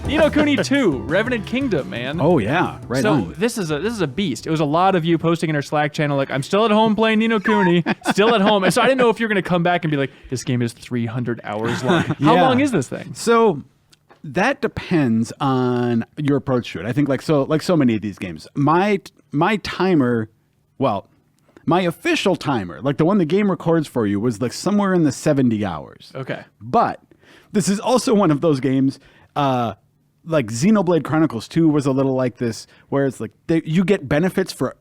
Ni no Kuni 2, Revenant Kingdom, man. Oh yeah, right so on. this is a beast. It was a lot of you posting in our Slack channel like, I'm still at home playing Ni no Kuni, still at home. And so I didn't know if you're going to come back and be like, this game is 300 hours long. How long is this thing? So that depends on your approach to it. I think like so many of these games, my timer, well, my official timer, like the one the game records for you, was like somewhere in the 70 hours. Okay. But this is also one of those games, like Xenoblade Chronicles 2 was a little like this, where it's like you get benefits for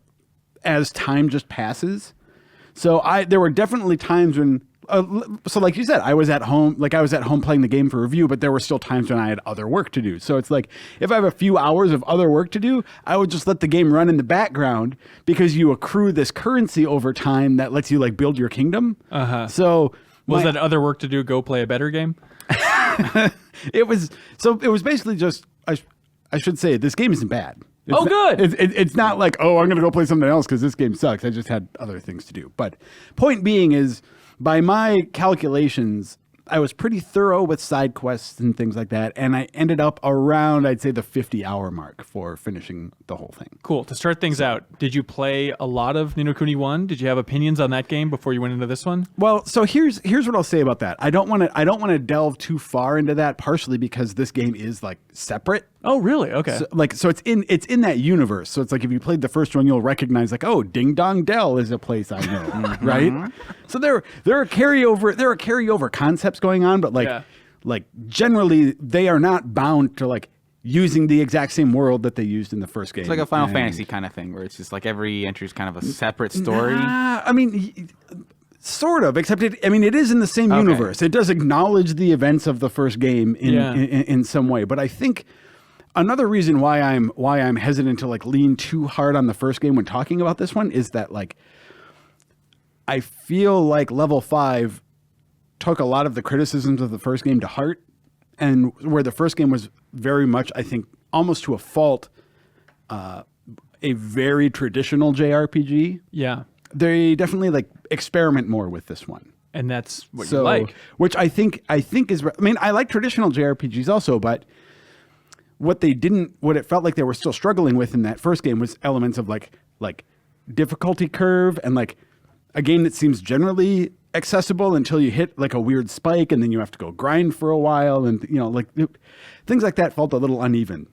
as time just passes. So there were definitely times when, so like you said, I was at home playing the game for review, but there were still times when I had other work to do. So it's like, if I have a few hours of other work to do, I would just let the game run in the background because you accrue this currency over time that lets you like build your kingdom. Uh-huh. So was that other work to do, go play a better game? It was basically just, I should say, this game isn't bad. Good. It's not like, oh, I'm going to go play something else because this game sucks. I just had other things to do. But point being is, by my calculations, I was pretty thorough with side quests and things like that. And I ended up around, I'd say, the 50-hour mark for finishing the whole thing. Cool. To start things out, did you play a lot of Ni no Kuni 1? Did you have opinions on that game before you went into this one? Well, so here's what I'll say about that. I don't want to delve too far into that, partially because this game is like separate. Oh, really? Okay. So it's in that universe. So it's like if you played the first one, you'll recognize like, oh, Ding Dong Dell is a place I know, right? So there are carryover concepts going on, but like generally they are not bound to like using the exact same world that they used in the first game. It's like a Final Fantasy kind of thing where it's just like every entry is kind of a separate story. I mean, sort of, except it is in the same universe. It does acknowledge the events of the first game in some way. But I think another reason why I'm hesitant to like lean too hard on the first game when talking about this one is that like I feel like Level 5 took a lot of the criticisms of the first game to heart, and where the first game was very much, I think, almost to a fault, a very traditional JRPG. Yeah. They definitely like experiment more with this one. And that's what you like. Which I think is, I mean, I like traditional JRPGs also, but what it felt like they were still struggling with in that first game was elements of like difficulty curve and like a game that seems generally accessible until you hit like a weird spike and then you have to go grind for a while, and like things like that felt a little uneven.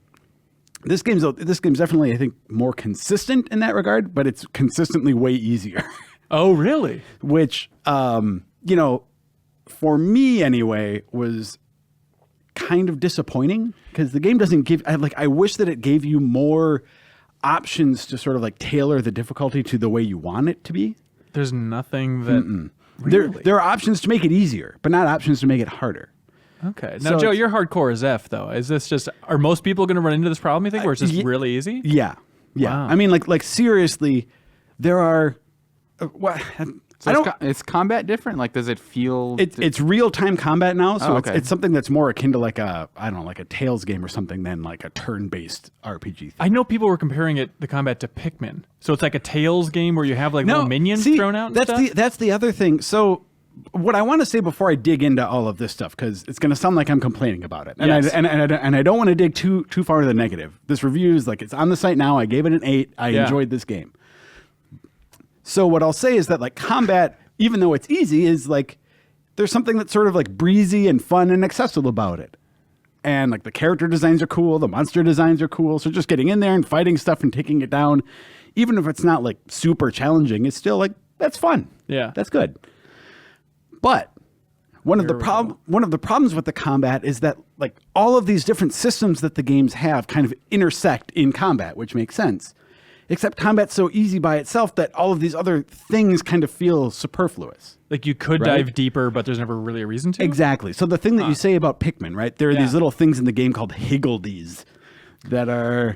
This game's definitely, I think, more consistent in that regard, but it's consistently way easier. Oh, really? Which for me anyway was kind of disappointing because the game doesn't give, I wish that it gave you more options to sort of like tailor the difficulty to the way you want it to be. There's nothing that really? There are options to make it easier, but not options to make it harder. Okay. Now, Joe, you're hardcore as F, though. Is this just, are most people going to run into this problem, you think, where it's just really easy? Yeah. Wow. I mean, like seriously, there are, Is combat different? Like, does it feel? It's real-time combat now, so it's something that's more akin to like like a Tales game or something than like a turn-based RPG thing. I know people were comparing the combat to Pikmin. So it's like a Tales game where you have like little minions thrown out and stuff? That's the other thing. So what I want to say before I dig into all of this stuff, because it's going to sound like I'm complaining about it, and I don't want to dig too far to the negative. This review is like, it's on the site now. I gave it an 8. I enjoyed this game. So what I'll say is that like combat, even though it's easy, is like there's something that's sort of like breezy and fun and accessible about it. And like the character designs are cool, the monster designs are cool. So just getting in there and fighting stuff and taking it down, even if it's not like super challenging, it's still like, that's fun. Yeah. That's good. But one of the problems with the combat is that like all of these different systems that the games have kind of intersect in combat, which makes sense. Except combat's so easy by itself that all of these other things kind of feel superfluous. Like you could dive deeper, but there's never really a reason to? Exactly. So the thing that you say about Pikmin, right? There are these little things in the game called Higgledies that are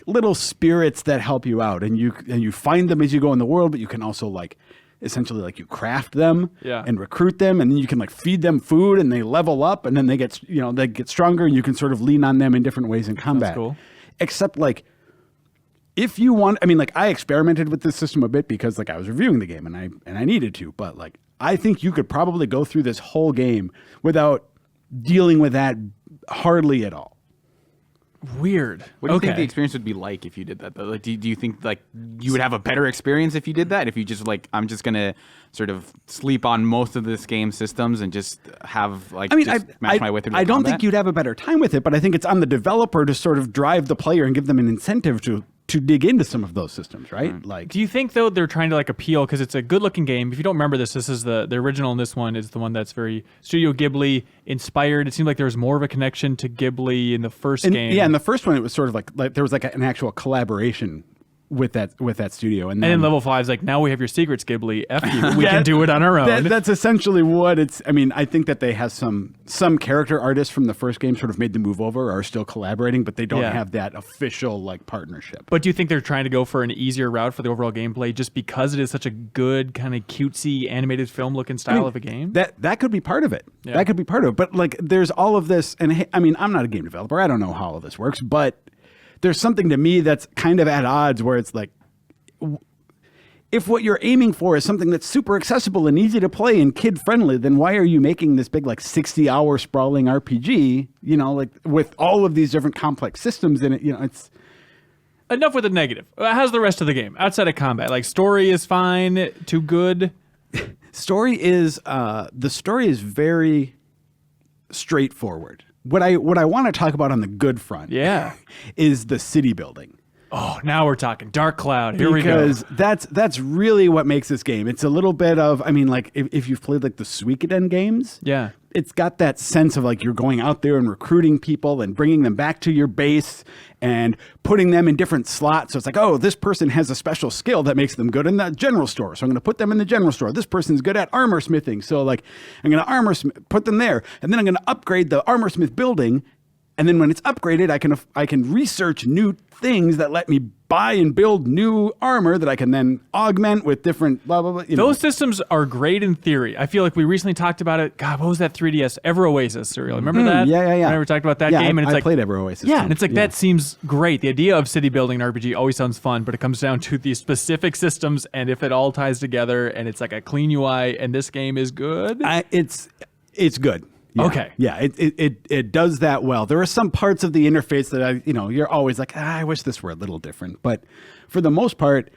little spirits that help you out. And you find them as you go in the world, but you can also like essentially like you craft them and recruit them, and then you can like feed them food and they level up, and then they get stronger, and you can sort of lean on them in different ways in combat. That's cool. Except like, if you want, I mean, like I experimented with this system a bit because like I was reviewing the game and I needed to, but like I think you could probably go through this whole game without dealing with that hardly at all. Weird. What do you think the experience would be like if you did that, though? Like, do you think like you would have a better experience if you did that? If you just like, I'm just gonna sort of sleep on most of this game's systems and just have like, smash my way through the I don't combat? think you'd have a better time with it, but I think it's on the developer to sort of drive the player and give them an incentive to dig into some of those systems, right? Like, do you think though they're trying to like appeal because it's a good-looking game? If you don't remember this is the original, and this one is the one that's very Studio Ghibli inspired. It seemed like there was more of a connection to Ghibli in the first game. Yeah, in the first one, it was sort of like there was like an actual collaboration with that studio, and then level 5 is like, now we have your secrets, Ghibli. F you, we can do it on our own. That's essentially what it's. I mean, I think that they have some character artists from the first game sort of made the move over, are still collaborating, but they don't have that official like partnership. But do you think they're trying to go for an easier route for the overall gameplay just because it is such a good kind of cutesy animated film looking style of a game? That could be part of it. Yeah. That could be part of it. But like, there's all of this, and I mean, I'm not a game developer. I don't know how all of this works, but there's something to me that's kind of at odds where it's like, if what you're aiming for is something that's super accessible and easy to play and kid friendly, then why are you making this big like 60-hour sprawling RPG, you know, like with all of these different complex systems in it? You know, it's enough with the negative. How's the rest of the game outside of combat? Like, story is fine, too good. the story is very straightforward. What I want to talk about on the good front, is the city building. Oh, now we're talking Dark Cloud. Here we go. Because that's really what makes this game. It's a little bit of, I mean, like if you've played like the Suikoden games, it's got that sense of like you're going out there and recruiting people and bringing them back to your base and putting them in different slots. So it's like, oh, this person has a special skill that makes them good in the general store, so I'm going to put them in the general store. This person's good at armor smithing, so like I'm going to put them there, and then I'm going to upgrade the armor smith building. And then when it's upgraded, I can research new things that let me buy and build new armor that I can then augment with different blah, blah, blah. Those systems are great in theory. I feel like we recently talked about it. God, what was that 3DS? Ever Oasis serial. Remember that? Yeah. I never talked about that game. And it's I played Ever Oasis. Yeah, and it's like, that seems great. The idea of city building an RPG always sounds fun, but it comes down to the specific systems and if it all ties together and it's like a clean UI and this game is good. It's good. Yeah. Okay. Yeah, it does that well. There are some parts of the interface that you're always like, I wish this were a little different. But for the most part,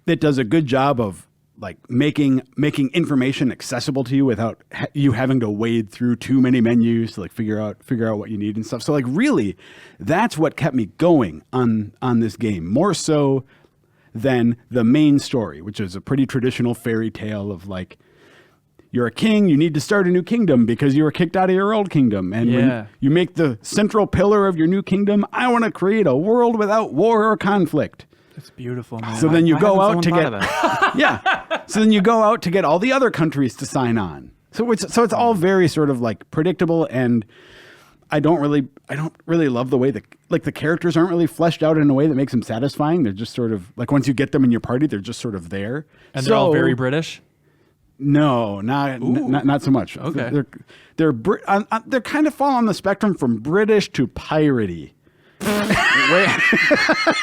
it does a good job of like making information accessible to you without you having to wade through too many menus to like figure out what you need and stuff. So like really, that's what kept me going on this game, more so than the main story, which is a pretty traditional fairy tale of like, you're a king, you need to start a new kingdom because you were kicked out of your old kingdom. And when you make the central pillar of your new kingdom, I want to create a world without war or conflict. That's beautiful, man. So then you go out to get So then you go out to get all the other countries to sign on. So it's all very sort of like predictable, and I don't really love the way that like the characters aren't really fleshed out in a way that makes them satisfying. They're just sort of like, once you get them in your party, they're just sort of there. And they're all very British? No, not so much. Okay. They're kind of fall on the spectrum from British to piratey.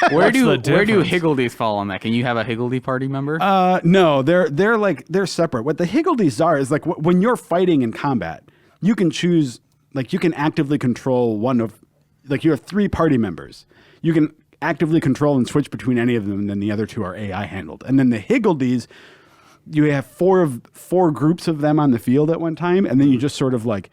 Where do Higgledies fall on that? Can you have a Higgledy party member? No, they're separate. What the Higgledies are is like when you're fighting in combat, you can choose, like you can actively control one of, like you have 3 party members. You can actively control and switch between any of them, and then the other 2 are AI handled. And then the Higgledies, you have 4 groups of them on the field at one time, and then you just sort of like,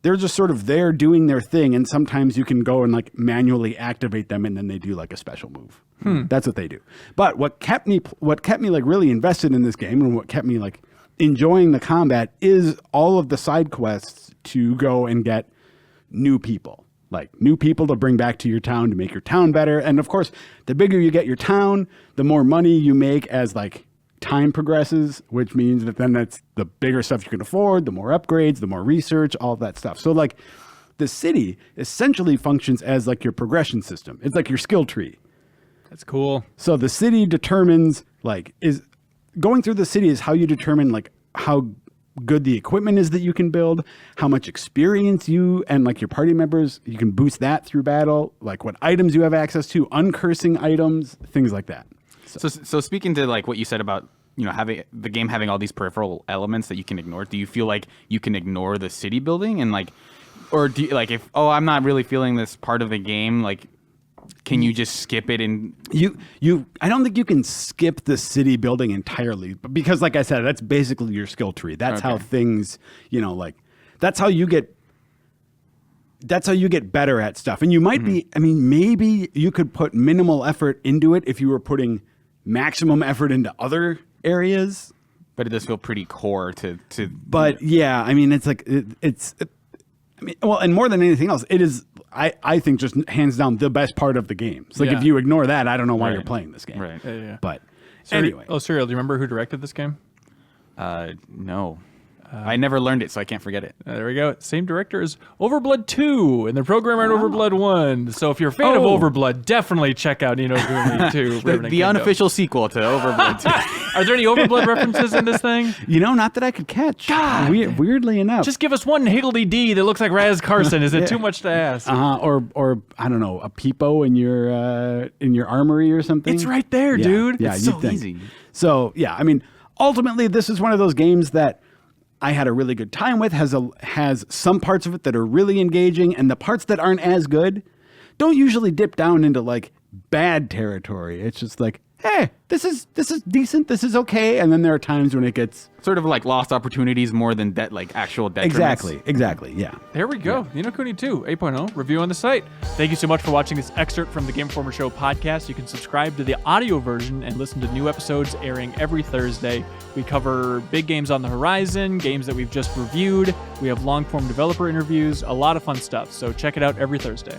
they're just sort of there doing their thing, and sometimes you can go and like manually activate them, and then they do like a special move. That's what they do. But what kept me like really invested in this game, and what kept me like enjoying the combat, is all of the side quests to go and get new people. Like new people to bring back to your town to make your town better. And of course, the bigger you get your town, the more money you make as like time progresses, which means that then that's the bigger stuff you can afford, the more upgrades, the more research, all of that stuff. So like the city essentially functions as like your progression system. It's like your skill tree. That's cool. So the city determines going through the city is how you determine like how good the equipment is that you can build, how much experience you and like your party members, you can boost that through battle, like what items you have access to, uncursing items, things like that. So speaking to like what you said about, having the game having all these peripheral elements that you can ignore, do you feel like you can ignore the city building? And like, Or do you, like if I'm not really feeling this part of the game, like can you just skip it and I don't think you can skip the city building entirely, but because like I said, that's basically your skill tree. That's how things, like that's how you get better at stuff. And you might be, I mean, maybe you could put minimal effort into it if you were putting maximum effort into other areas. But it does feel pretty core to But yeah, I mean, it's like and more than anything else, it is. I think just hands down the best part of the game. It's like if you ignore that, I don't know why you're playing this game. Right. Yeah. But anyway. Serial, do you remember who directed this game? No. I never learned it, so I can't forget it. There we go. Same director as Overblood 2, and the programmer on Overblood 1. So if you're a fan of Overblood, definitely check out Nino Kuni 2. the unofficial sequel to Overblood 2. Are there any Overblood references in this thing? Not that I could catch. God. Weirdly enough. Just give us one higgledy-dee that looks like Raz Carson. Is it too much to ask? Or I don't know, a peepo in your armory or something. It's right there, dude. Yeah, it's so easy. So yeah, I mean, ultimately, this is one of those games that I had a really good time with, has some parts of it that are really engaging, and the parts that aren't as good don't usually dip down into like bad territory. It's just like, hey, this is decent, this is okay, and then there are times when it gets sort of like lost opportunities more than actual detriments. Exactly, yeah. There we go. Nino Kuni 2, 8.0, review on the site. Thank you so much for watching this excerpt from the Game Informer Show podcast. You can subscribe to the audio version and listen to new episodes airing every Thursday. We cover big games on the horizon, games that we've just reviewed. We have long-form developer interviews, a lot of fun stuff. So check it out every Thursday.